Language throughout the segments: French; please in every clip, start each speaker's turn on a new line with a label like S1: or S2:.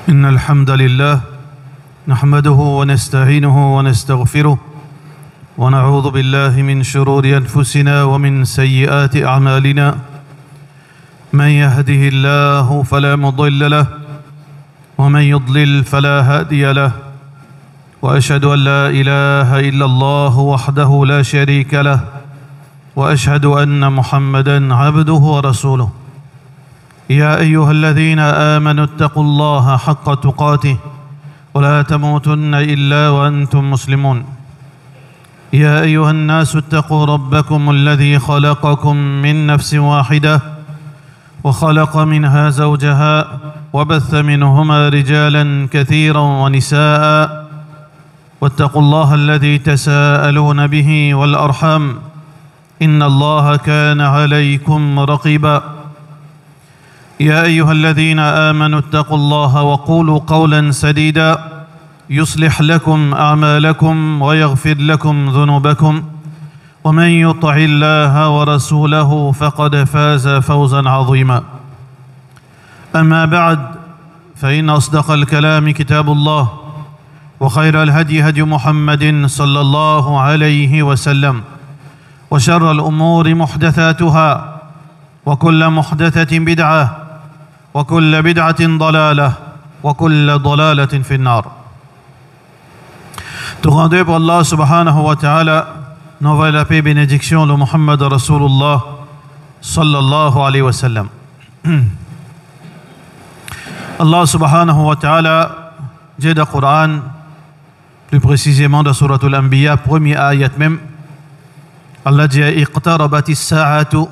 S1: إن الحمد لله نحمده ونستعينه ونستغفره ونعوذ بالله من شرور أنفسنا ومن سيئات أعمالنا من يهده الله فلا مضل له ومن يضلل فلا هادي له وأشهد أن لا إله إلا الله وحده لا شريك له وأشهد أن محمدًا عبده ورسوله يا أيها الذين آمنوا اتقوا الله حق تقاته ولا تموتن إلا وأنتم مسلمون يا أيها الناس اتقوا ربكم الذي خلقكم من نفس واحدة وخلق منها زوجها وبث منهما رجالا كثيرا ونساء واتقوا الله الذي تساءلون به والأرحام إن الله كان عليكم رقيبا يا أيها الذين آمنوا اتقوا الله وقولوا قولا سديدا يصلح لكم أعمالكم ويغفر لكم ذنوبكم ومن يطع الله ورسوله فقد فاز فوزا عظيما أما بعد فإن أصدق الكلام كتاب الله وخير الهدي هدي محمد صلى الله عليه وسلم وشر الأمور محدثاتها وكل محدثة بدعة وكل بدعة ضلالة وكل ضلالة في النار. Tout rendu pour Allah subhanahu wa ta'ala, n'envoie la paix et bénédiction de Muhammad Rasulullah sallallahu alayhi wa sallam. Allah subhanahu wa ta'ala dit dans le Coran, plus précisément dans Surat Al-Anbiya, premier ayat même, Allah dit iqtarabat as-sa'atu.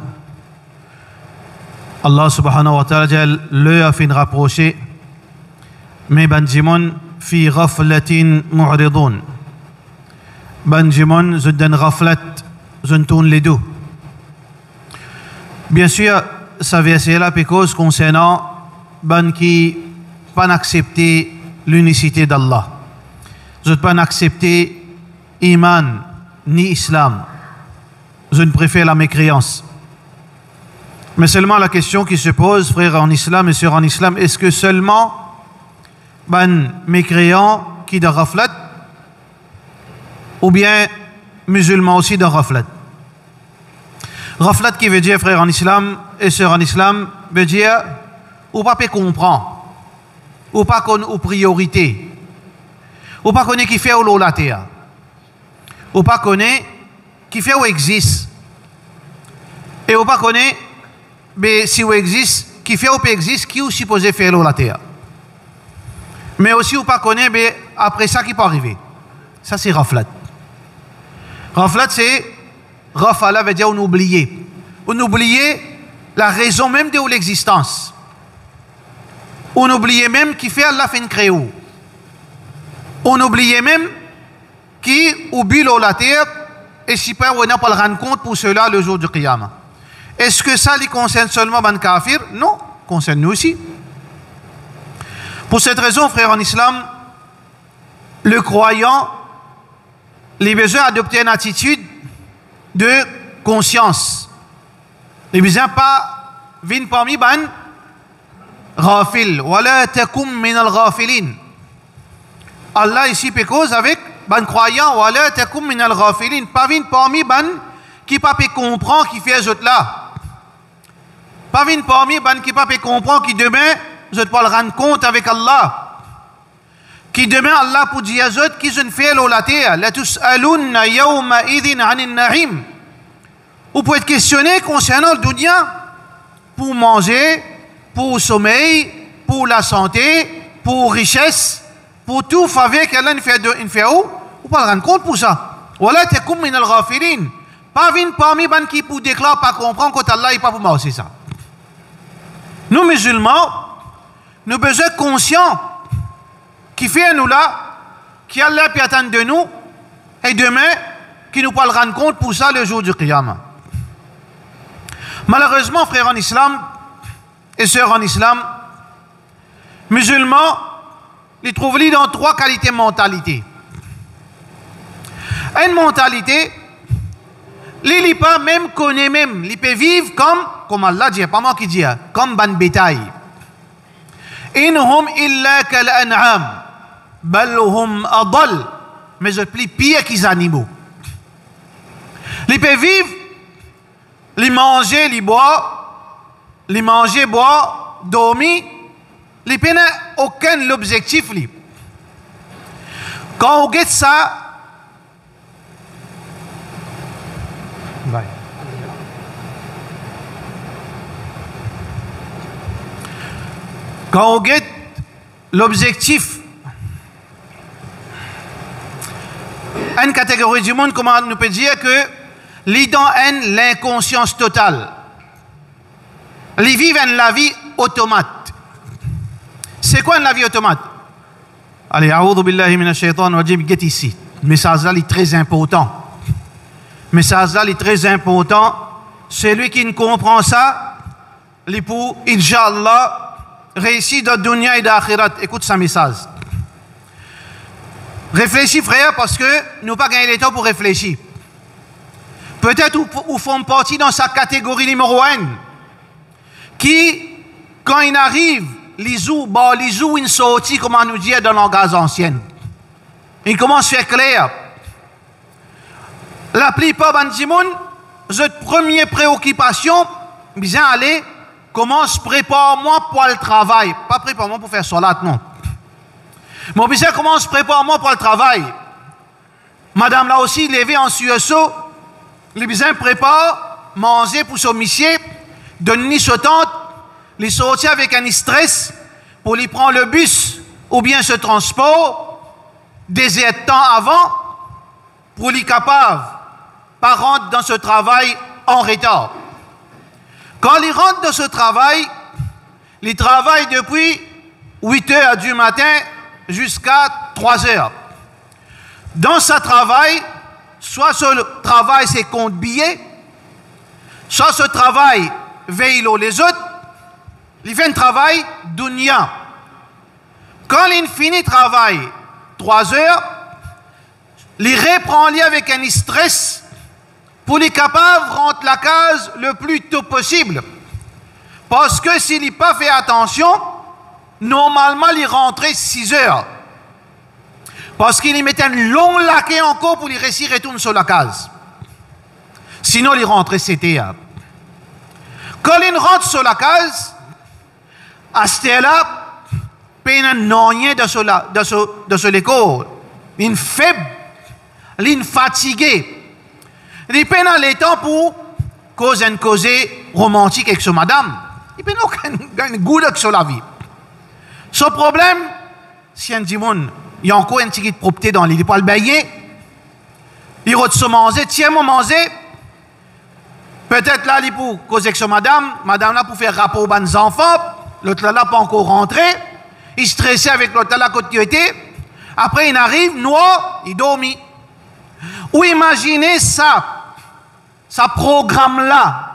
S1: Allah subhanahu wa ta'ala dit l'heure fin rapprochée, mais Benjamin fi ghaflatin mu'ridun. Benjamin zuddan ghaflat, zuntoun les deux. Bien sûr, ça verset là parce concernant ben qui pas accepter l'unicité d'Allah. Je ne pas accepter iman ni islam. Je ne préfère la mécréance. Mais seulement la question qui se pose, frères en islam et sœurs en islam, est-ce que seulement ben mécréants qui de ghaflat ou bien musulmans aussi de ghaflat? Ghaflat qui veut dire, frères en islam et sœurs en islam, veut dire ou pas comprendre, ou pas connaître aux priorités, ou pas connaître qui fait au la terre, ou pas connaître qui fait ou existe, et ou pas connaître mais si ou existe, qui fait ou peut existe, qui ou supposé faire la terre. Mais aussi ou pas connaître mais après ça qui peut arriver. Ça c'est raflat. Raflat c'est rafala veut dire on oublier. On oublier la raison même de l'existence. On oubliait même qui fait Allah fin créer. On oubliait même qui oublie la terre et si pas on n'a pas le rendre compte pour cela le jour du Qiyamah. Est-ce que ça les concerne seulement les kafirs? Non, concerne nous aussi. Pour cette raison, frères en islam, le croyant il a besoin d'adopter une attitude de conscience. Il a besoin pas venir parmi ban ghafil wala takum min al-ghafilin. Allah ici pécose avec ban croyant wala takum min al-ghafilin, pas venir parmi ban qui pas peut comprendre qui fait autres là. Pas venir parmi ban qui pas peut comprendre qui demain je te pas le rendre compte avec Allah. Qui demain Allah pour dire aux autres qui je ne fais la terre la tus'alunna yawma idhin 'anil na'im. Vous pouvez être questionné concernant le dunya pour manger, pour sommeil, pour la santé, pour richesse, pour tout faveur qu'Allah ne fait où? Vous pas le rendre compte pour ça. Wala takum min al-ghafilin. Pas venir parmi ban qui pour déclare pas comprendre que Allah n'est pas pour moi aussi ça. Nous musulmans, nous besoin conscients qui fait nous là, qui Allah peut attendre de nous et demain qui nous pas le rendre compte pour ça le jour du Qiyamah. Malheureusement, frères en islam et sœurs en islam, musulmans, ils trouvent dans trois qualités de mentalité. Une mentalité, ils pas même connaît même, ils peuvent vivre comme Allah dit, pas moi qui dis, comme ban bétail. Inhum illa kal an'am, bal hum adal. Mais je plie pire qu'ils animaux. Ils peuvent vivre, ils manger, ils boire, ils manger, boire, dormir, ils n'ont aucun objectif. Quand on regarde ça, quand on regarde l'objectif, une catégorie du monde, comment on peut dire que l'ident est l'inconscience totale. Ils vivent la vie automate. C'est quoi la vie automate? Allez, a'oudhu billahi minash shaitan rajim, get ici. Le message là est très important. Le message là est très important. Celui qui ne comprend ça, il pour, Inch'Allah, réussir dans le dunya et dans l'akhirat. Écoute ce message. Réfléchis, frère, parce que nous n'avons pas gagné le temps pour réfléchir. Peut-être nous font partie dans sa catégorie numéro 1, qui, quand il arrive, les jours, ils sortent, comme on nous dit dans le langage ancien. Il commence à faire clair. La plupart des gens, notre première préoccupation, bien aller, commence, prépare-moi pour le travail. Pas prépare-moi pour faire salat, non. Mon bizarre commence, prépare-moi pour le travail. Madame là aussi, levée en sueau, les bizarres prépare, manger pour son monsieur, donner ce temps, les sortir avec un stress pour lui prendre le bus ou bien ce transport, des temps avant, pour lui capable, pas rentrer dans ce travail en retard. Quand il rentre dans ce travail, il travaille depuis 8 heures du matin jusqu'à 3 heures. Dans ce travail, soit ce travail c'est compte billets, soit ce travail veille les autres, il fait un travail dunya. Quand il finit le travail 3 heures, il reprend avec un stress pour les capables rentrer la case le plus tôt possible. Parce que s'il n'a pas fait attention, normalement, il rentrait 6 heures. Parce qu'il y mettait un long laqué encore pour les réussir retourner sur la case. Sinon, il rentrait 7 heures. Quand il rentre sur la case, à ce là peine non rien de ce l'école. Il est faible, il est fatigué. Il peine les temps pour causer romantique avec sa madame. Il peine aucun goût sur la vie. Ce problème, si un dit il y a encore un petit de propreté dans les poils baillés, il va se manger, tiens-moi manger. Peut-être là, il pour causer avec sa madame là pour faire rapport aux enfants, l'autre là pas encore rentré, il stressé avec l'autre là côté était. Après, il arrive, noir, il dormit. Ou imaginez ça programme là,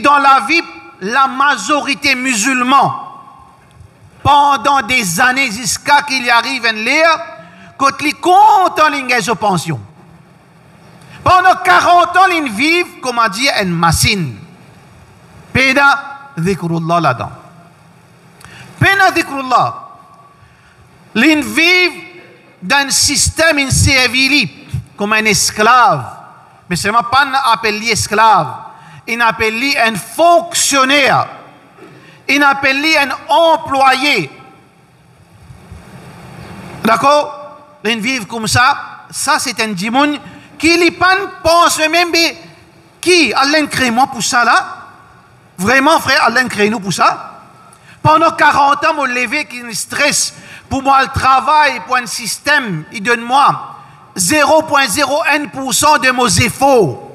S1: dans la vie, la majorité musulmane, pendant des années jusqu'à qu'il y arrive un l'air, quand ils comptent en ligne de pension. Pendant 40 ans, ils vivent, comme on dit, une machine. Pena dhikrullah là-dedans. Pena dhikrullah. Ils vivent dans un système, une servile, comme un esclave. Mais ce n'est pas appelé esclave. Il appelle un fonctionnaire. Il appelle un employé. D'accord? Ils vivent comme ça. Ça, c'est un dimoun qui ne pense même pas qui Allah crée moi pour ça là. Vraiment, frère, Allah crée nous pour ça. Pendant 40 ans, mon levé qui me stresse pour moi le travail, pour un système, il donne moi 0,01% de mes efforts.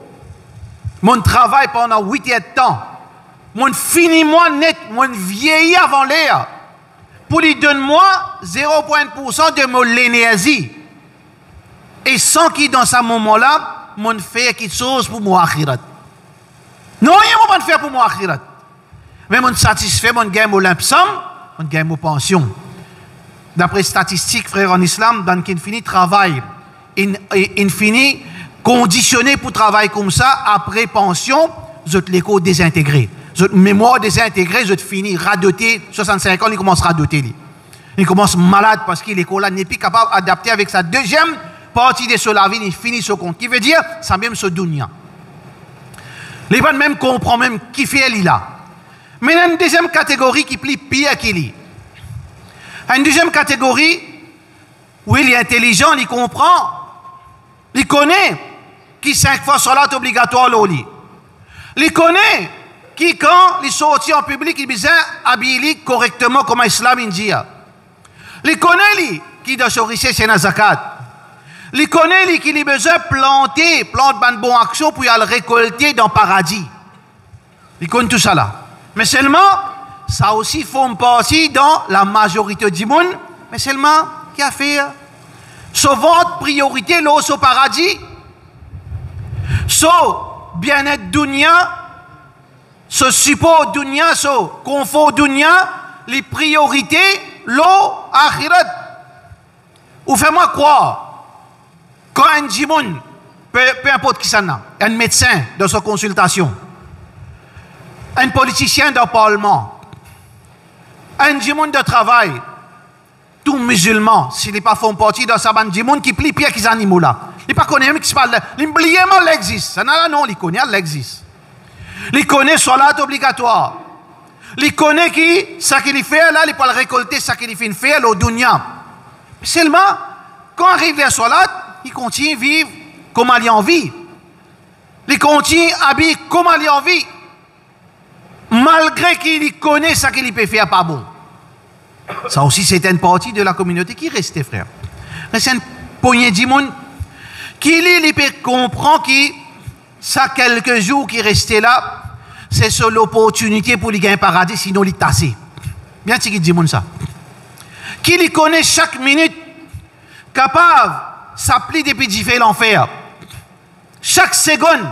S1: Mon travail pendant 8 ans de temps. Mon fini moi net, mon vieilli avant l'air. Pour lui donner moi 0,1% de mon l'énergie. Et sans qu'il dans ce moment-là, mon fait quelque chose pour mon akhirat. Non, il ne pas faire pour mon akhirat. Mais mon satisfait, mon gain mon limpsam, mon gain mon pension. D'après statistiques, frère en islam, dans qu'il finit travail, il finit conditionné pour travailler comme ça, après pension, vous êtes l'écho désintégré. Votre mémoire désintégrée, vous fini, radoté, 65 ans, il commence à radoter. Il commence malade parce qu'il est là, n'est plus capable d'adapter avec sa deuxième partie de la vie, il finit ce compte. Qui veut dire, ça même ce dunya. Les gens même comprennent même qui fait elle là. Mais il y a une deuxième catégorie qui plie pire qu'il est. Une deuxième catégorie où il est intelligent, il comprend, il connaît qui 5 fois salat obligatoire au lit. Il connaît qui quand il sortit en public, il besoin habiller correctement comme l'islam dit. Il connaît qui doit se richesse c'est la zakat. Il connaît qu'il a besoin de planter de bonne action pour y aller récolter dans le paradis. Il connaît tout ça là. Mais seulement, ça aussi forme partie dans la majorité du monde, mais seulement, qui a fait ce votre priorité là au paradis, ce bien-être dunya, ce support dunya, ce confort dunya, les priorités, l'eau, akhirat. Ou fais-moi croire, quand un djimoun, peu importe qui ça n'a, un médecin dans sa consultation, un politicien dans le parlement, un djimoun de travail, tout musulman, s'il n'est pas font partie de sa bande djimoun qui plie pire qu'ils animaux là. Il ne connaît pas qui se parle, il l'existe. Ça n'a non, il connaît, l'existe. Il connaît salat obligatoire. Il connaît qui, ça qu'il fait là, il peut le récolter, ça qu'il fait faire au dunya. Seulement, quand arrive la salat, il continue à vivre comme il en vit. Il continue à habiller comme il en vit. Malgré qu'il connaît ce qu'il peut faire pas bon. Ça aussi, c'est une partie de la communauté qui reste, frère. C'est une poignée de monde qui il peut comprendre que ça quelques jours qui restait là, c'est sur l'opportunité pour lui gagner un paradis, sinon il est tassé. Bien sûr qu'il dit ça. Qui lui connaît chaque minute, capable s'appeler depuis d'y l'enfer. Chaque seconde,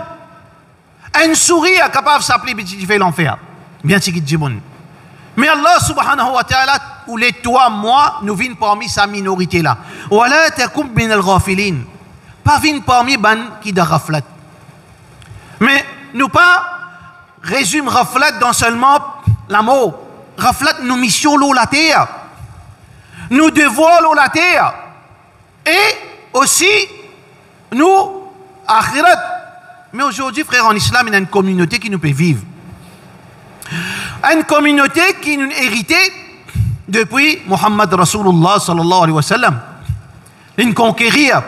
S1: un sourire est capable de s'appeler depuis d'y l'enfer. Bien sûr qu'il dit mais Allah subhanahu wa ta'ala, ou les toi, moi, nous venons parmi sa minorité là. Wala takum min al-ghafilin. Pas venons parmi ban qui de raflat. Mais nous pas résume raflat dans seulement l'amour. Raflat nos missions l'eau la terre. Nous devons l'eau la terre. Et aussi, nous, akhirat. Mais aujourd'hui, frère, en islam, il y a une communauté qui nous peut vivre. Une communauté qui nous hérité depuis Muhammad Rasulullah sallallahu alayhi wa sallam. Une conquérir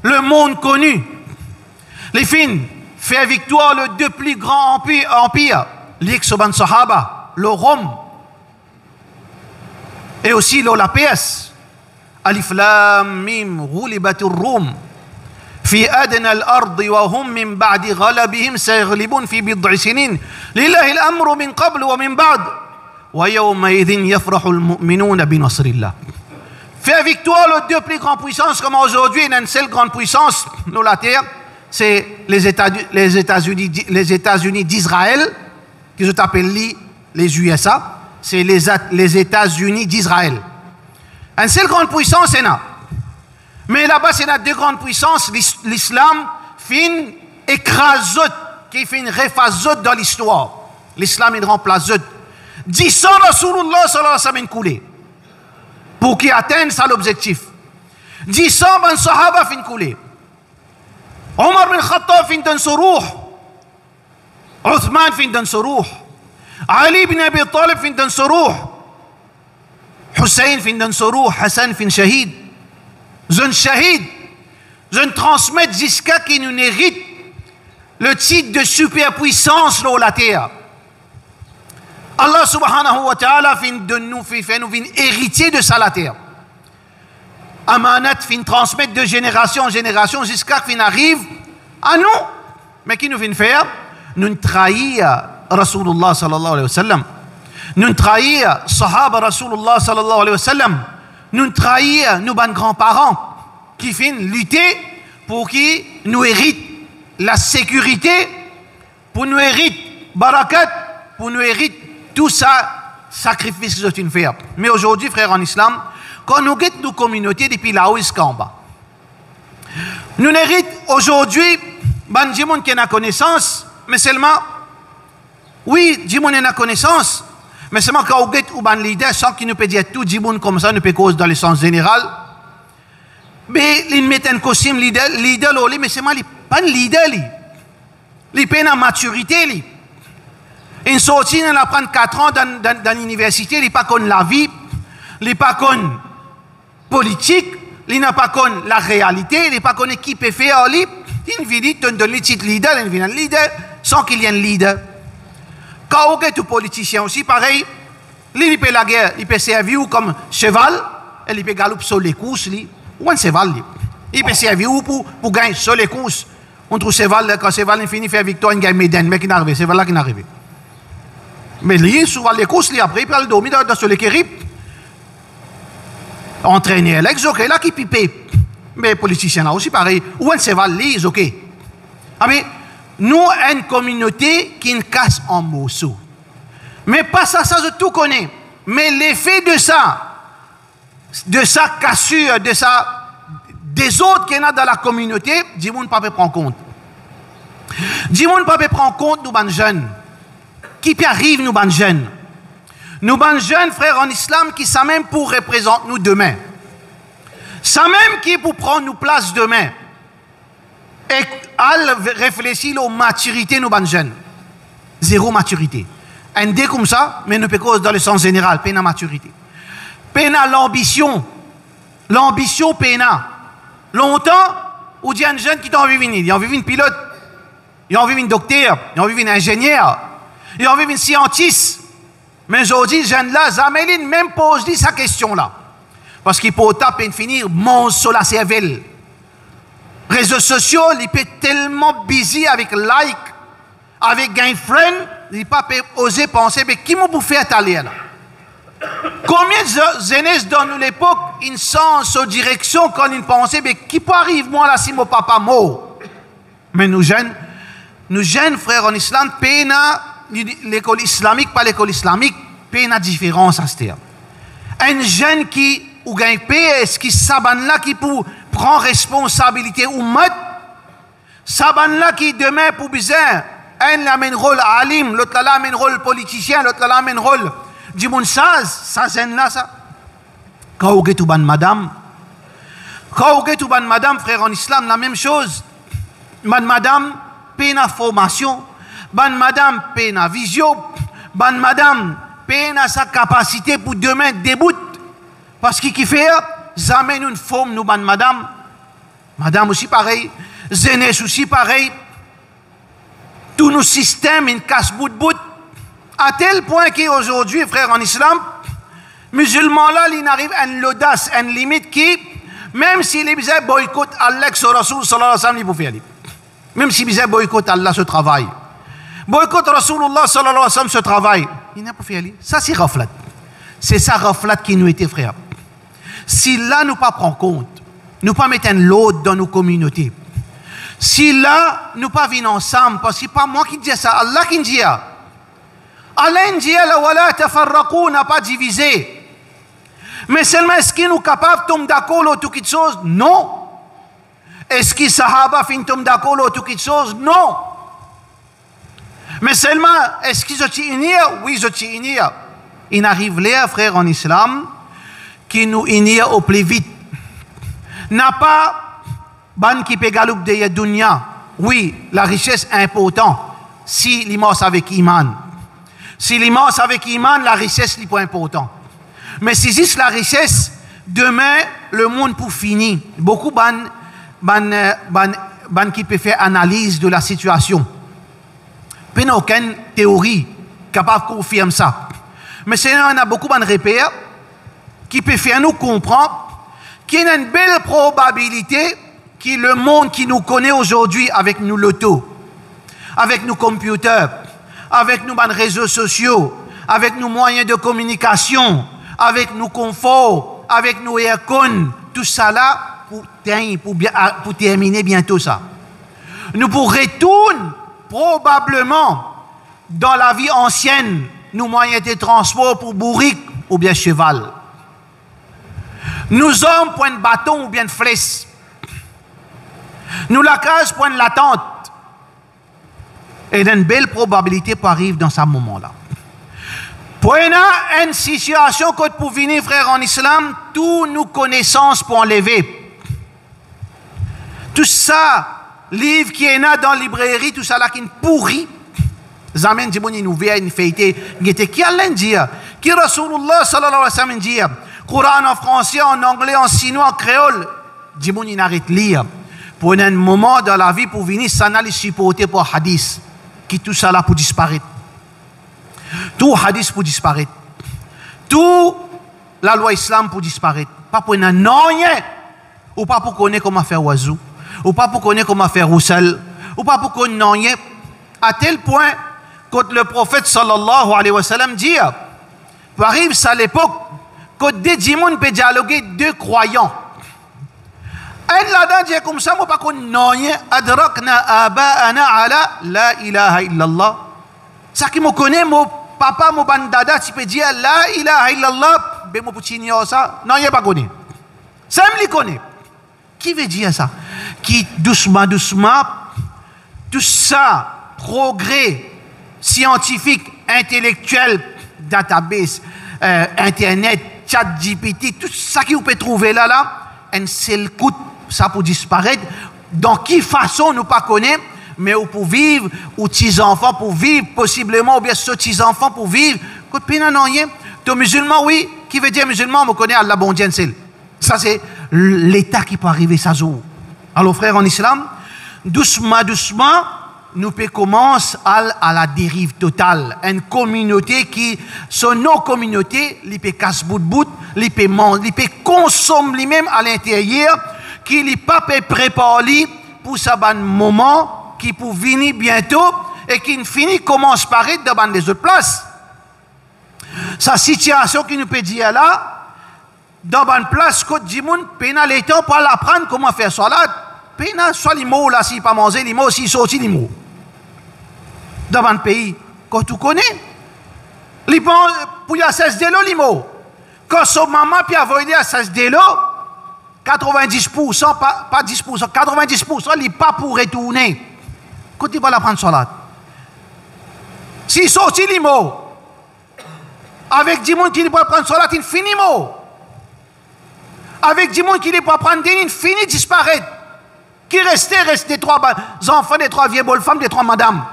S1: le monde connu. Les fins, fait victoire le deux plus grands empires, l'Ixoban Sahaba, le Rome, et aussi la PS. Alif Lam Mim, Ghulibatur Rum. في أدنى الأرض وهم من بعد غلبهم سيغلبون في بضع سنين لله الأمر من قبل ومن بعد ويومئذ يفرح المؤمنون بنصر الله. Faire victoire les deux plus grandes puissances comme aujourd'hui, il y a une seule grande puissance dans la terre, c'est les États-Unis d'Israël, qui se appellent les USA, c'est les États-Unis d'Israël. Une seule grande puissance, c'est là. Mais là-bas, c'est la deux grandes puissances. L'islam fait écrase, qui fait une refazot dans l'histoire. L'islam, il remplace 10 ans, Rasulullah sallallahu alayhi wa sallam coulé. Pour qu'il atteigne ça l'objectif. 10 ans, ben sahaba fin coulé. Omar bin Khattab fin dan suruh. Uthman fin dan suruh. Ali bin Abi Talib fin dan suruh. Hussein fin dan suruh. Hassan fin shahid. Jeune shahid, je transmets jusqu'à qui nous hérite le titre de superpuissance dans la terre. Allah subhanahu wa ta'ala fait nous héritier de ça la terre. Amanat fin transmettre de génération en génération jusqu'à qu'il arrive à nous. Mais qui nous vient faire? Nous trahir Rasulullah sallallahu alayhi wa sallam. Nous trahir Sahaba Rasulullah sallallahu alayhi wa sallam. Nous trahir nos grands-parents qui viennent lutter pour qu'ils nous héritent la sécurité, pour nous héritent barakat, pour nous héritent tout ça, sacrifice que tu fais. Mais aujourd'hui, frère en islam, quand nous guettons nos communautés depuis là-haut jusqu'en bas, nous héritons aujourd'hui, bandimon qui a connaissance, mais seulement Oui, Jimoun a connaissance, mais seulement quand on est un leader, sans qu'il nous peut dire tout Jimoun comme ça, nous peut cause dans le sens général. Mais il met un costume leader, mais c'est pas un leader, il peine en maturité. Une sortie, il apprend 4 ans dans l'université, il n'est pas comme la vie, il n'est pas comme politique, il n'a pas comme la réalité, il n'est pas comme qui peut faire, il vient donner le titre leader, il vient un leader, sans qu'il y ait un leader. Quand on est tout politicien aussi, pareil, il peut la guerre, il peut servir comme cheval, et il peut galoper sur les courses, ou un cheval. Il peut servir pour gagner sur les courses. On trouve cheval, quand cheval finit faire victoire, il gagne médaille, mais qui n'arrive, c'est là qui n'arrive. Mais lui, souvent les courses, après, il peut dormir sur les kérib. Entraîner l'ex, ok, là qui pipe. Mais les politiciens là aussi, pareil. Ou un cheval, lise, ok. Ah, mais nous, une communauté qui nous casse en morceaux. Mais pas ça, je tout connais. Mais l'effet de sa cassure, des autres qui sont dans la communauté, dis-moi, ne pas prendre compte. Dis-moi, ne pas prendre compte, nous, les jeunes. Qui peut arrive, nous, les jeunes. Nous, les jeunes frères en islam, qui sont même pour représenter nous demain. Ça même qui pour prendre nous place demain. Et à réfléchir aux maturités, nous, les jeunes. Zéro maturité. Un dé comme ça, mais ne peut cause dans le sens général, peine à maturité. Peine à l'ambition. L'ambition, peine à. Longtemps, où il y a un jeune qui a envie de venir. Il a envie de venir pilote. Il a envie de venir docteur. Il a envie de venir ingénieur. Il a envie de venir scientiste. Mais aujourd'hui, jeune là, Zameline même pose sa question là. Parce qu'il peut taper et finir monstre sur la cervelle. Réseaux sociaux, il peut tellement busy avec like, avec gain friend, il pas oser penser, mais qui m'a pour faire aller là? Combien de jeunesse dans nous l'époque, ils sens aux directions quand ils pensaient, mais qui peut arriver moi là si mon papa mort? Mais nous jeunes frères en islam, pena l'école islamique, pas l'école islamique, pena différence à ce terme. Un jeune qui ou gagne PS, qui saban là qui pour prendre responsabilité ou mat, saban là qui demain pour bizarre, un l'amène rôle alim, l'autre là l'amène rôle politicien, l'autre là l'amène rôle du monde ça jeune là ça. Quand vous êtes ban madame, frère en islam, la même chose. Madame, pena formation, madame, pena vision, madame, pena sa capacité pour demain début. Parce qu'il fait, jamais une forme, nous, madame. Madame aussi pareil. Jeunesse aussi pareil. Tous nos systèmes, ils cassent bout de bout. À tel point qu'aujourd'hui, frère en islam, musulmans là, ils arrivent à l'audace, à une limite qui, même s'ils disaient boycott Allah sur Rasoul sallallahu alayhi wa sallam, ils pouvaient aller. Même s'ils disaient boycott Allah ce travail. Boycott Rasulullah sallallahu alayhi wa sallam ce travail. Il n'a pas fait aller. Ça, c'est reflet. C'est ça reflet qui nous était, frère. Si là, nous pas prendre compte, nous pas mettre un lot dans nos communautés. Si là, nous pas venir ensemble, parce que c'est pas moi qui dis ça, Allah qui dit. Allah dit, la wala tafarraqu, n'a pas divisé. Mais seulement, est-ce qu'il nous capable de tomber d'accord sur toute chose? Non. Est-ce que Sahaba fin tomber d'accord sur toute chose? Non. Mais seulement, est-ce qu'ils sont unis? Oui, ils sont unis. Il arrive là, frère en islam, qui nous unit au plus vite. N'a pas ban qui peut galoper de dunya. Oui, la richesse est importante. Si l'immense avec iman. Si l'immense avec iman, la richesse n'est pas importante. Mais si c'est la richesse, demain, le monde pour finir. Beaucoup ban qui peut faire analyse de la situation. Il n'y a aucune théorie capable de confirmer ça. Mais il y a beaucoup de repères qui peuvent faire nous comprendre qu'il y a une belle probabilité que le monde qui nous connaît aujourd'hui avec nos lotos, avec nos computers, avec nos réseaux sociaux, avec nos moyens de communication, avec nos conforts, avec nos aircons, tout ça là, pour terminer bientôt ça. Nous pourrons retourner probablement dans la vie ancienne, nos moyens de transport pour bourrique ou bien cheval. Nous hommes point de bâton ou bien de flèche. Nous la case point de la tente. Et il y a une belle probabilité pour arriver dans ce moment-là. Pour une situation pour venir, frère, en islam, toutes nos connaissances pour enlever. Tout ça, livre qui est là dans la librairie, tout ça là qui est pourri. Zaman di moni nous vient une fête, gete qui Allah dit, qui Rasulullah sallallahu alayhi wa sallam dit, Coran en français, en anglais, en chinois, en créole, di moni n'arrête lire. Pour un moment dans la vie pour venir, ça n'a les supporter pour hadith, qui tout ça là pour disparaître. Tout hadith pour disparaître. Tout la loi islam pour disparaître. Pas pour un non rien. Ou pas pour connaître comment faire oiseau. Ou pas pour connaître comment faire roussel. Ou pas pour connaître non rien. À tel point, quand le prophète sallallahu alayhi wa sallam dit, arrive ça à l'époque, quand des djimoun peut dialoguer deux croyants. Un là-dedans dit comme ça, moi pas connaître non rien. Adrakna aba'ana ala la ilaha illallah. Ça qui me connaît, mon papa, mon bandada, tu peux dire la ilaha illallah, ben mon petit ça, non, il n'est pas connu. Ça me le connaît. Qui veut dire ça? Qui doucement, tout ça, progrès scientifique, intellectuel, database, internet, chat GPT, tout ça que vous pouvez trouver là, un seul coup, ça pour disparaître. Dans quelle façon nous pas connaître? Mais pour vivre, ou petits-enfants pour vivre, possiblement, ou bien ce petits-enfants pour vivre. Quand pina non rien, tu musulman, oui, qui veut dire musulman, on connaît Allah bon Dieu. Ça, c'est l'état qui peut arriver, ça joue. Alors, frère, en islam, doucement, nous pouvons commencer à la dérive totale. Une communauté qui, son non-communauté, il peut casse bout, il peut manger, il peut consommer lui-même à l'intérieur, qui n'est pas préparé pour ce moment qui pour venir bientôt et qui finit commence par être devant les autres places. Sa situation qui nous peut dire là, dans une place, quand Djimoun, pena les temps pour apprendre comment faire salat, pena soit les mots là, s'il pas manger les mots, s'il sortit les mots. Dans un pays, quand tu connais, les bon, pour y a 16 de l'eau, les mots. Quand son maman puis a volé à 16 de l'eau, 90%, pas 10%, 90%, il n'est pas pour retourner. Quand il va la prendre salat. S'il sortit les mots, avec du monde qui ne peut pas prendre salat, il finit mot. Avec du monde qui ne peut pas prendre dîner, il finit disparaître. Qui reste des trois enfants, des trois vieilles bonnes femmes, des trois madames.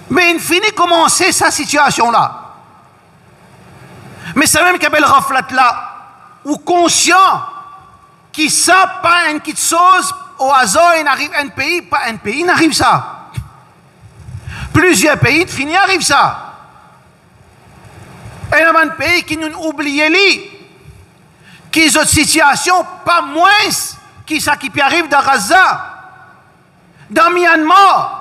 S1: Mais il finit commencer sa situation-là. Mais c'est même qu'elle reflète là, ou conscient, qui sait pas une petite chose, au hasard, il arrive un pays, pas un pays, il arrive ça. Plusieurs pays, il finit, arrive ça. Et il y a un pays qui nous oublie, qui ont une situation pas moins qui ça qui arrive dans Gaza, dans Myanmar.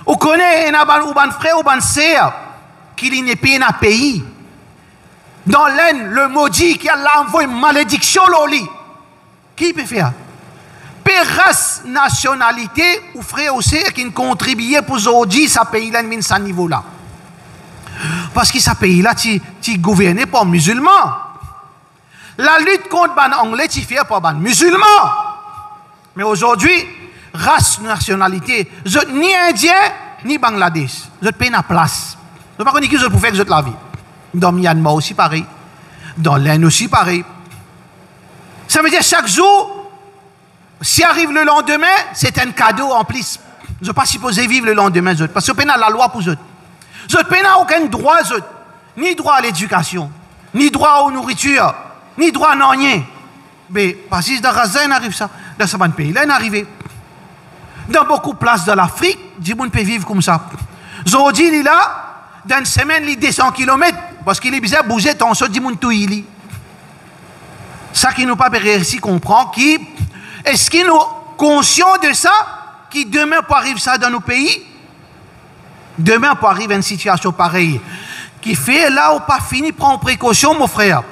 S1: On connaît un frère ou un sœur qui n'est pas un pays. Dans l'Inde, le maudit qui a envoyé une malédiction au lit. Qui peut faire? Race, nationalité ou frère aussi qui contribuent pour aujourd'hui ce pays-là à ce niveau-là. Parce que ce pays-là, tu gouverné par musulmans. La lutte contre les Anglais, tu fais par les musulmans. Mais aujourd'hui, race, nationalité, vous n'êtes ni Indien, ni Bangladesh. Vous n'êtes pas une place. Vous ne savez pas qui vous pouvez faire la vie. Dans Myanmar aussi pareil. Dans l'Inde aussi pareil. Ça veut dire chaque jour, si arrive le lendemain, c'est un cadeau en plus. Vous n'êtes pas supposé vivre le lendemain, parce que vous n'avez pas la loi pour eux. Vous n'avez pas aucun droit, ni droit à l'éducation, ni droit aux nourritures, ni droit à rien. Mais parce que dans Gaza, il arrive ça. Dans ce pays, là, il arrive. Dans beaucoup de places de l'Afrique, les gens peuvent vivre comme ça. Aujourd'hui, il est là, dans une semaine, il est 200 km, parce qu'il est bizarre, bouger, tant ça, les gens tout il est. Ça qui nous pas réussi à comprendre, qui est-ce qu'ils sont conscients de ça, qui demain peut arriver ça dans nos pays? Demain peut arriver une situation pareille. Qui fait là ou pas fini, prends précaution, mon frère.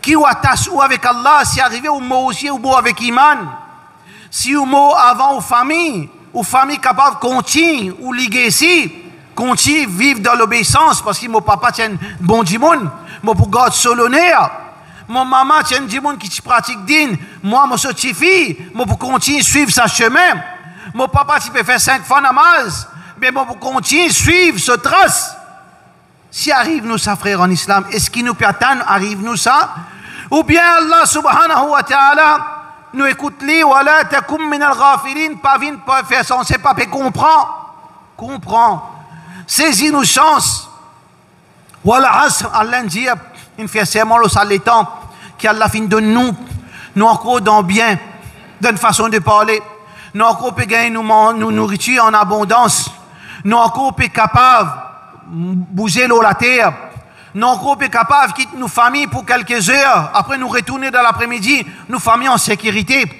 S1: Qui ou attache ou avec Allah, si arrivé ou mot aussi, ou mot avec Iman. Si ou mot avant ou famille capable de continuer, ou liguer ici, continue vivre dans l'obéissance, parce que mon papa tient bon dimoun, mon pour garde solonnaire. Mon maman tient du monde qui pratique din, moi, je suis fille, moi, pour continuer à suivre sa chemin. Mon papa, tu peux faire 5 fois namaz, mais bon, pour continuer, suivre, se trace. Si arrive nous ça, frère en islam, est-ce qu'il nous peut attendre, arrive nous ça? Ou bien Allah subhanahu wa ta'ala nous écoute li, wala takum min al-ghafilin, pas vine, pas faire son, c'est pas, mais comprends. Saisis-nous chance. Wala asr, Allah dit, il fait serment le sale temps, qu'Allah fin de nous encore dans bien, d'une façon de parler, nous encore peut gagner nous nourriture en abondance, nous encore peut capable bouger l'eau la terre, nous encore peut capable quitter nos familles pour quelques heures, après nous retourner dans l'après-midi, nos familles en sécurité.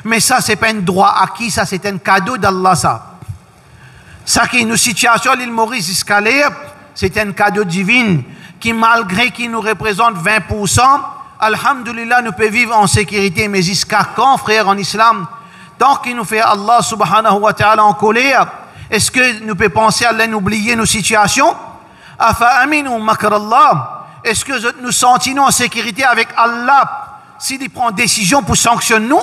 S1: Mais ça, c'est pas un droit acquis, ça c'est un cadeau d'Allah, ça. Ça qui est une situation, l'île Maurice escalaire, c'est un cadeau divin qui, malgré qu'il nous représente 20%, alhamdulillah, nous pouvons vivre en sécurité. Mais jusqu'à quand, frère, en islam, tant qu'il nous fait Allah subhanahu wa ta'ala en colère, est-ce que nous pouvons penser à oublier nos situations? Afa aminu makr Allah. Est-ce que nous sentons en sécurité avec Allah s'il prend décision pour sanctionner nous?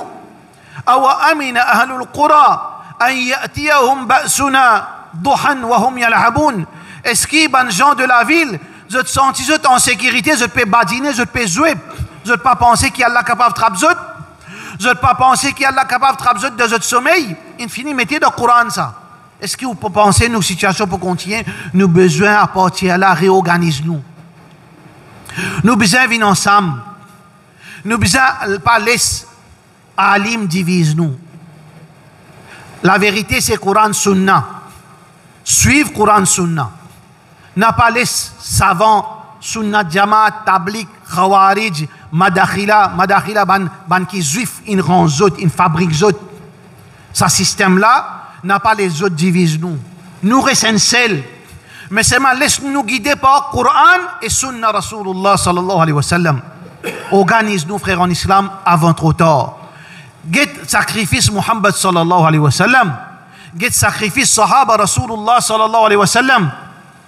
S1: Awa amina ahlul qura an ya'tiyahum ba'suna duhan wa hum yal'abun. Est-ce que les gens de la ville, je te sens en sécurité, je peux badiner, je peux jouer, je ne peux pas penser qu'il y a Allah capable de trapper, je ne peux pas penser qu'il y a Allah capable de trapper de notre sommeil. Il finit mettez dans le Coran ça. Est-ce que vous pouvez penser nos situations pour continuer? Nous besoin à partir là, réorganise-nous. Nous besoin venir ensemble. Nous besoin pas laisser alim divise nous. La vérité c'est Coran Sunna. Suivre Coran Sunna. N'a pas laissé savant Sunna Jamaat, Tablik, Khawarij, Madakhila ban qui juif, une rang zot, une fabrique zot. Ce système-là n'a pas les autres divises nous. Nous restons seuls. Mais c'est mal, laisse-nous guider par Coran et Sunna Rasulullah sallallahu alayhi wa sallam. Organise-nous, frères en islam, avant trop tard. Get sacrifice Muhammad sallallahu alayhi wa sallam. Get sacrifice Sahaba Rasulullah sallallahu alayhi wa sallam.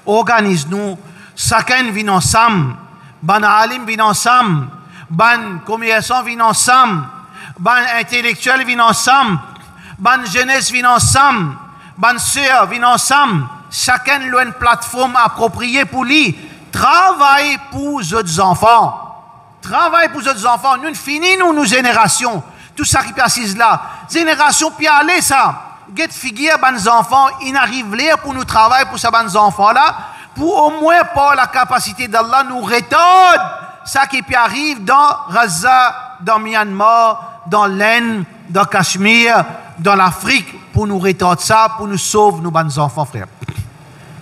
S1: Organise-nous. Chacun vient ensemble. Ban alim vient ensemble. Ban commerçant vient ensemble. Ban intellectuel vient ensemble. Ban jeunesse vient ensemble. Ban sœur vient ensemble. Chacun a une plateforme appropriée pour lui. Travaille pour les autres enfants. Travaille pour les autres enfants. Nous finissons nos générations. Tout ça qui passe là. Génération puis aller ça. Get figure ban enfants, ils arrivent là pour nous travailler pour ces ban enfants là, pour au moins par la capacité d'Allah nous rétendre ça qui puis arrive dans Gaza, dans Myanmar, dans l'Inde, dans Cachemire, dans l'Afrique, pour nous rétendre ça, pour nous sauver nos ban enfants, frère.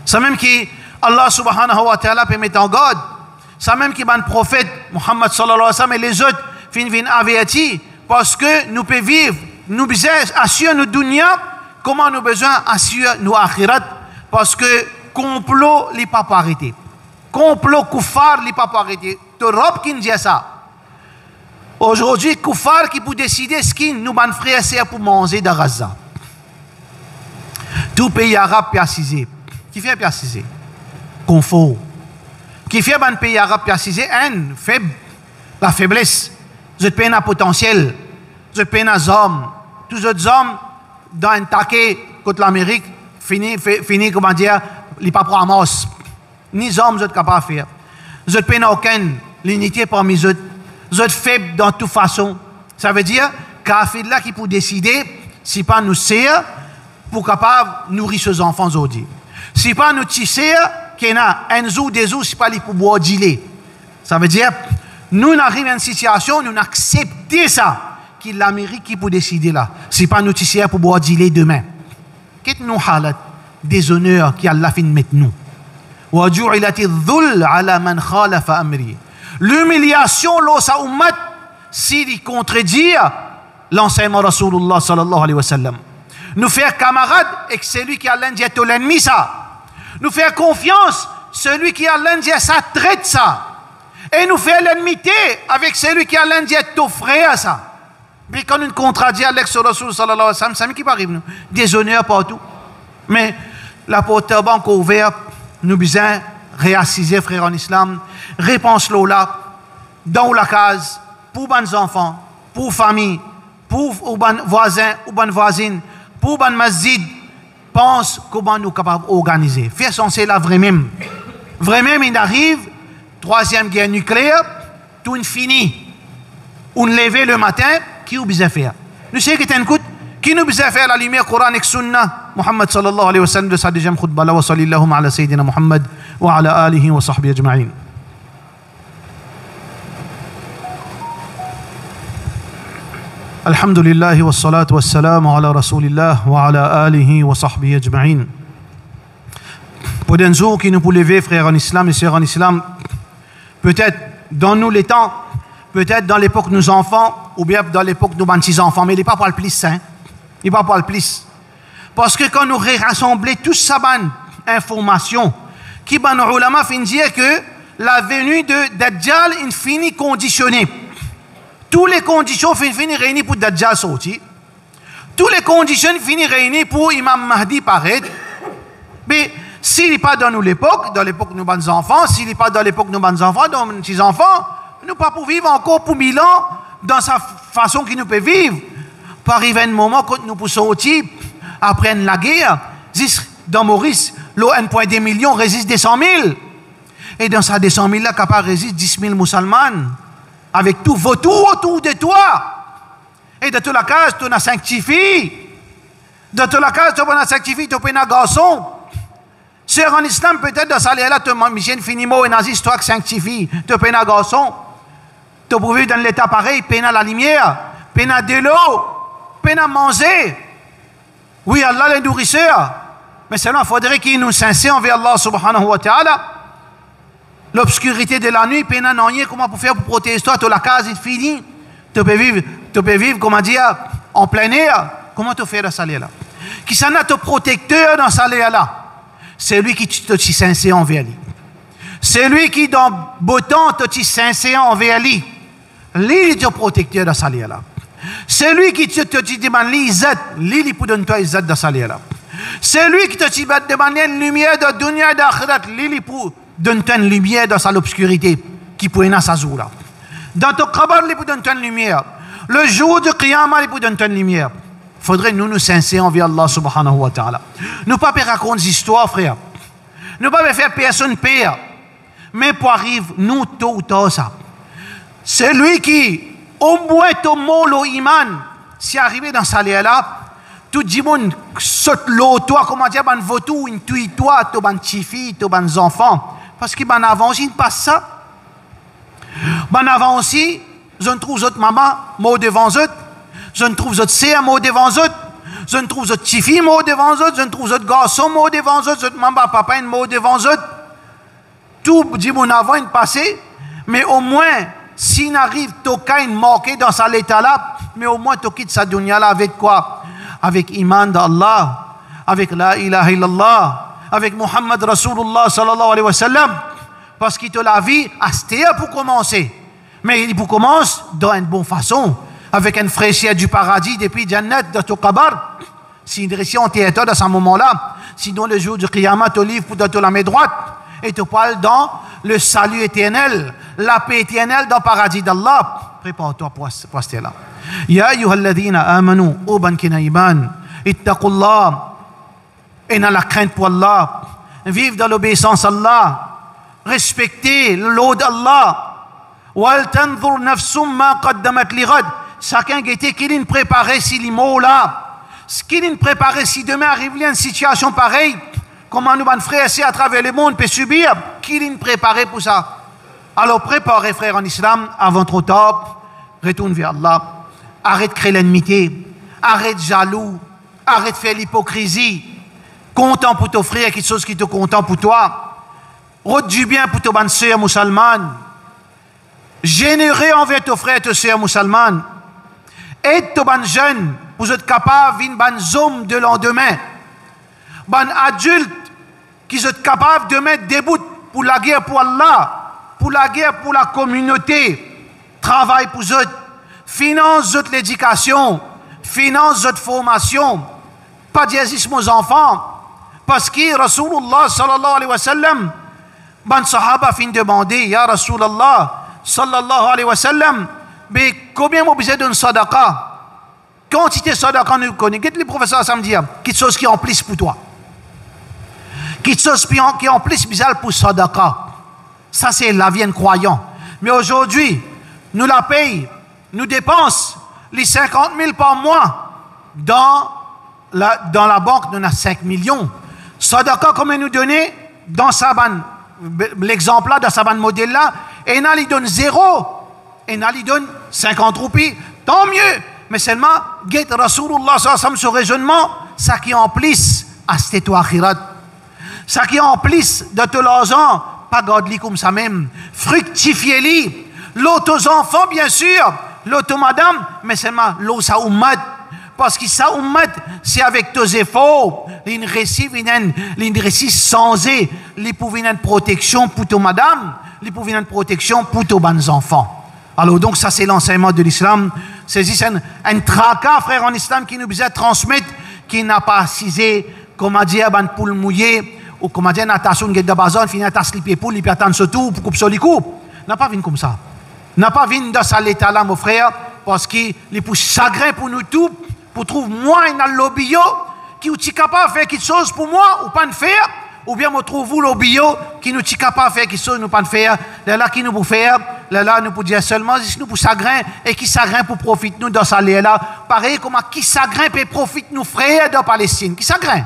S1: Ça même qui Allah subhanahu wa ta'ala peut mettre en garde. Ça même qui ban prophète Muhammad sallallahu alayhi wa sallam et les autres viennent avertir parce que nous pouvons vivre, nous besoin assurer nos dunya, comment nous besoin assurer nos akhirat, parce que complot n'est pas arrêté. Complot koufar n'est pas arrêté. L'Europe qui dit ça. Aujourd'hui, koufar qui peut décider ce qui nous ban frères c'est pour manger dans Gaza. Tout pays arabe peut assiser. Qui fait assiser? Confort. Qui fait un pays arabe peut assiser? Un faible. La faiblesse. Vous êtes un potentiel. Vous êtes un homme. Tous les autres hommes dans un taquet contre l'Amérique, fini, comment dire, les pas pour Amos. Ni hommes, vous êtes capables de faire. Vous êtes pas aucune l'unité parmi eux. Vous êtes faibles dans toute façon. Ça veut dire qu'à là qui peut décider, si pas nous sert, pour capable nourrir ses enfants aujourd'hui. Si pas nous tisser, qu'il y a un jour, des jours, si pas les pour boire d'îler. Ça veut dire, nous arrivons à une situation, nous acceptons ça. Qui l'Amérique qui peut décider là. C'est pas nous tisser pour boire d'îler demain. Qu'est-ce que nous halat des honneurs qui Allah fin mettre nous. Wa ju'ilati dhul ala man khalafa amri. L'humiliation l'eau sa ummat s'il contredit l'enseignement Rasulullah sallallahu alayhi wa sallam. Nous faire camarade avec celui qui a l'un dit l'ennemi ça. Nous faire confiance celui qui a l'un dit ça traite ça. Et nous faire l'ennemité avec celui qui a l'un dit ton frère ça. Mais quand nous contradisons avec ce Rasul sallallahu alayhi wa sallam, ça qui arrive nous. Des honneurs partout. Mais la porte banque ouverte, nous besoin réassiser frère en islam, réponse là dans la case pour les enfants, pour famille, pour les voisins ou les voisines, pour ban masjid, pense comment nous sommes capables d'organiser. Faire censé là vraiment. Vraiment, il arrive, troisième guerre nucléaire, tout fini. On lever le matin, qui nous besoin faire? Nous savons que t'écoutes, qui nous besoin faire la lumière coranique sunna? Muhammad sallallahu alayhi wa sallam de sa deuxième khutbah, wa sallallahu ala sayyidina Muhammad wa ala alihi wa sahbihi ajma'in. Alhamdulillah wa salatu wa salam ala rasulillah wa ala alihi wa sahbihi ajma'in. Pour des jours qui nous pour lever, frères en islam et sœurs en islam, peut-être dans nous les temps, peut-être dans l'époque de nos enfants, ou bien dans l'époque de nos 26 enfants, mais il n'est pas pour le plus, hein. Il n'est pas pour le plus. Parce que quand nous rassemblons toute sa bonne information, qui ban ulama fin dire que la venue de Dajjal est finie conditionnée. Toutes les conditions finissent réunies pour Dajjal sortir. Toutes les conditions finissent réunies pour Imam Mahdi paraître. Mais s'il n'est pas dans nous l'époque, dans l'époque de nos bons enfants, s'il n'est pas dans l'époque de nos bons enfants, dans nos petits enfants, nous ne pouvons pas vivre encore pour 1000 ans dans sa façon qu'il nous peut vivre. Pour arriver un moment quand nous pouvons sortir, après la guerre, dans Maurice, l'eau 1,2 million résiste des 100 000. Et dans ces 100 000 là, capable résiste 10 000 musulmans. Avec tout vautour autour de toi. Et de toute la case, tu as sanctifié. De toute la case, tu as sanctifié, tu as un garçon. Sœur en islam, peut-être dans cette là tu as mis finiment et nazis, toi qui sanctifie, tu as un garçon. Tu as vivre dans l'état pareil, tu as la lumière, tu as de l'eau, tu as manger. Oui, Allah est nourrisseur. Mais seulement, il faudrait qu'il nous sincère envers Allah subhanahu wa ta'ala. L'obscurité de la nuit, peine à rien, comment pour faire pour protéger toi, tu as la case, il finit. Tu peux vivre, comment dire, en plein air. Comment tu fais dans ça là? Qui s'en a ton protecteur dans ça là? C'est lui qui te sincère envers lui. C'est lui qui, dans beau temps, te sincère envers lui. Lui, il est ton protecteur dans ça là. C'est lui qui te demande l'izat. Lui, il peut donner toi l'izat dans ça là. C'est lui qui te demande une lumière de dunya et d'akhirat. Lui, il peut donne une lumière dans l'obscurité qui peut être sa jour là. Dans ton kabar, il peut donner une lumière. Le jour de Qiyamah, il peut donner une lumière. Il faudrait nous sincères envers Allah subhanahu wa ta'ala. Nous ne pas raconter des histoires, frère. Nous ne pas faire personne pire. Mais pour arriver, nous, tôt ou tard, ça. C'est lui qui, au moins, ton mot, l'iman, si arrivé dans sa là, tout le monde saute l'eau, toi, comment dire, ban votou, une tuile, toi, ton ban chifi, ton ban enfants. Parce que ben avant aussi, il passe ça. Ben avant aussi, je ne trouve autre maman, mot devant eux. Je ne trouve autre sœur, mot devant eux. Je ne trouve autre chifi, mot devant eux. Je ne trouve autre garçon, mot devant eux. Autre maman, papa, un mot devant eux. Tout dit mon avant, il passé. Mais au moins, s'il n'arrive aucun marqué dans sa l'état là, mais au moins, tu quittes sa dunya là avec quoi? Avec iman d'Allah, avec la ilaha illallah. Avec Muhammad Rasulullah sallallahu alayhi wa sallam, parce qu'il te la vie à pour commencer. Mais il pour commencer dans une bonne façon, avec une fraîcheur du paradis depuis Jannat de ton kabar. Si une récit en théâtre dans ce moment-là, sinon le jour du Qiyamah, tu livres pour te la main droite et tu parles dans le salut éternel, la paix éternelle dans le paradis d'Allah. Prépare-toi pour ce là. Ya ayyuhalladhina amanu, uban kina iman, ittaqullah. Et dans la crainte pour Allah, vivre dans l'obéissance à Allah, respecter l'eau d'Allah. Chacun était qu'il a préparé si les mots là, ce qu'il a préparé si demain arrive une situation pareille, comment nous, frères, à travers le monde, peut subir, qu'il a préparé pour ça. Alors préparez, frères en islam, avant trop tard, retourne vers Allah. Arrête de créer l'ennemité, arrête jaloux, arrête de faire l'hypocrisie. Content pour t'offrir quelque chose qui te content pour toi. Route du bien pour tes bonnes sœurs musulmanes. Généreux envers tes frères et tes sœurs musulmanes. Aide tes bonnes jeunes pour être capable d'une bonne homme de lendemain. Bonnes adultes qui sont capables de mettre debout pour la guerre pour Allah, pour la guerre pour la communauté. Travail pour eux. Finance l'éducation. Finance formation. Pas d'exercice aux enfants. Parce que Rasulullah sallallahu alayhi wa sallam, ban sahaba fin demander, Ya Rasulullah sallallahu alayhi wa sallam, mais combien vous besoin d'une sadaqa? Quantité de sadaqa nous connaît. Qu'est-ce que les professeurs ça me dit? Quelque chose qui en plus pour toi. Quelque chose qui en plus bizarre pour sadaqa. Ça c'est la vie de croyant. Mais aujourd'hui, nous la payons, nous dépensons les 50 000 par mois dans la banque, nous avons 5 millions. Sadaqa, comment nous donner dans Saban, l'exemple là, dans Saban modèle là, et là, il donne 0, et là, il donne 50 roupies, tant mieux. Mais seulement, get Rasulullah sallam ce raisonnement, ça qui en plus à cette akhirat, ça qui en plus de tout l'argent, pas garde-li comme ça même, fructifiez-li, l'autre aux enfants, bien sûr, l'autre aux madame, mais seulement l'autre à ummat. Parce que ça, c'est avec tes efforts, une récit sans eux, les pour une protection pour tes madame, les pour une protection pour tes bons enfants. Alors donc ça c'est l'enseignement de l'islam. C'est un tracas, frère, en islam qui nous besoin transmettre, qui n'a pas assisé, comme a dit, ban poule mouillée, ou comme a dit, natation de bazan, finit à slipper poule, il peut attendre surtout pour couper sur les coups. N'a pas vu comme ça. N'a pas vu dans cet état-là, mon frère, parce qu'il est pour chagrin pour nous tous, pour trouver moi dans le lobby qui est capable de faire quelque chose pour moi ou pas de faire, ou bien me trouve vous lobby qui nous est capable de faire quelque chose nous pas de faire, là qui nous pour faire, là nous pour dire seulement si nous pour chagrin et qui chagrin pour profiter nous dans ça là, pareil comme qui chagrin peut profiter nous frères de Palestine, qui chagrin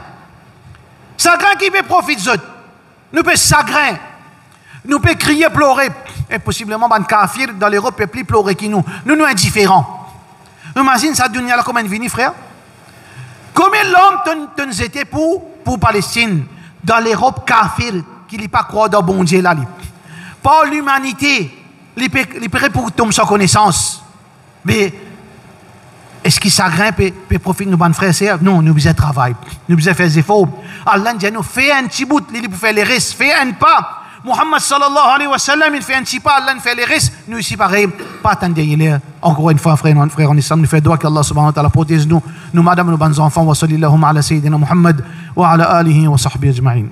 S1: qui peut profiter d'autres, nous peut chagrin, nous peut crier pleurer et possiblement ban kafir dans l'Europe peut plus pleurer que nous indifférents. Imagine ça, dunya là, comment vini, frère? Combien l'homme t'en était pour Palestine, dans l'Europe kafir, qui n'est pas croire dans bon Dieu là. Par l'humanité, il est prêt pour tomber sans connaissance. Mais, est-ce qu'il s'agrippe peut profiter de nos frères et sœurs? Non, nous devons travailler, nous devons faire des efforts. Allah dit, nous fait un petit bout, il pour faire les restes, fait un pas. Muhammad sallallahu alayhi wa sallam, il fait un petit pas, Allah fait les risques. Nous ici, pareil, pas attendre, il est encore une fois, frère en islam, nous fait droit qu'Allah subhanahu wa ta'ala protège nous, madame, nos bons enfants, wa sallallahu ala sayyidina Muhammad, wa ala alihi wa sahbihi ajma'in.